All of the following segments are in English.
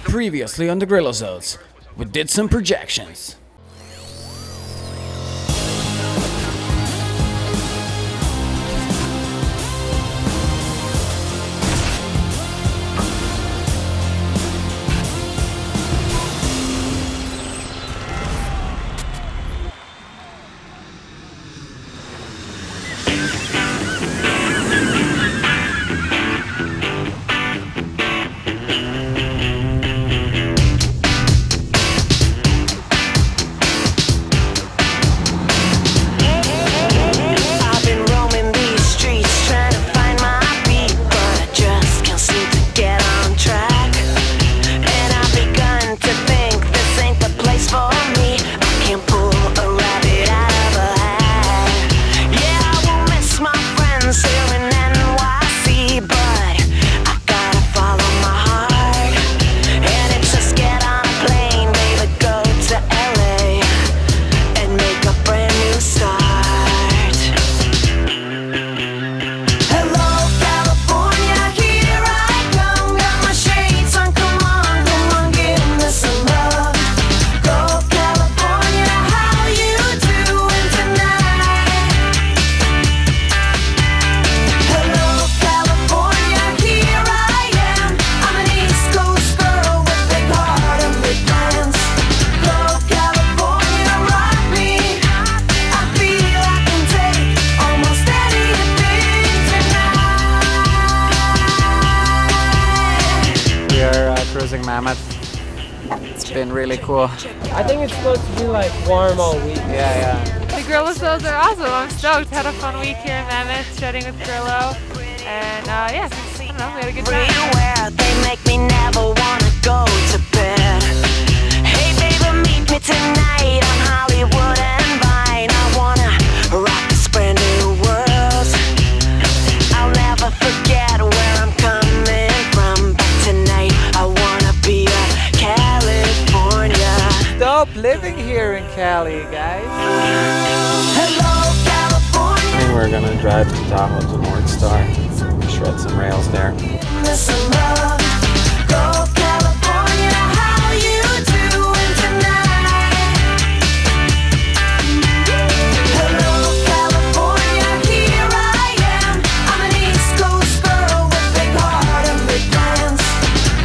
Previously on the Grilosodes, we did some projections. Cruising Mammoth. It's been really cool. I think it's supposed to be like warm all week. Yeah. The Grilosodes are awesome. I'm stoked. Had a fun week here in Mammoth, shredding with Grillo, and yeah, I don't know, we had a good time. Everywhere they make me never wanna go to bed. Hey baby, meet me tonight on Hollywood and Vine. I wanna rock this brand new world. I'll never forget where I'm coming from. But tonight I wanna be a California. Stop living here in Cali, guys. Hello, California. I think we're gonna drive to Tahoe to North Star, shred some rails there. Listen, love, go California. How you doing tonight? Hello, California. Here I am. I'm an East Coast girl with big heart and big plans.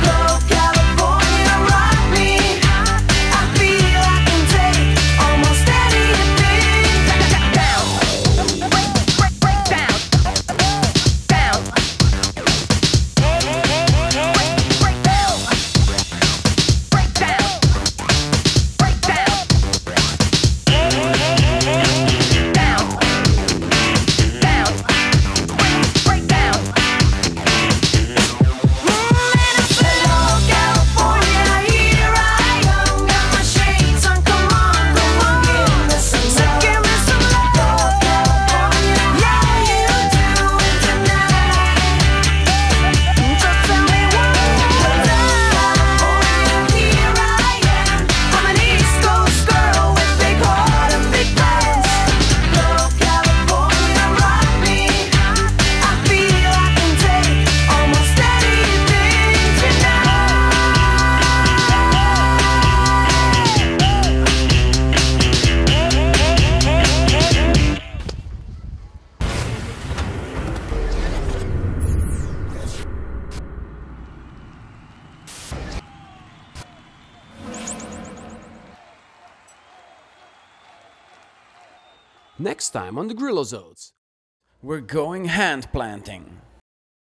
Go California, rock me. I feel I can take almost anything. Down, break down, down. Next time on the Grilosodes, we're going hand planting.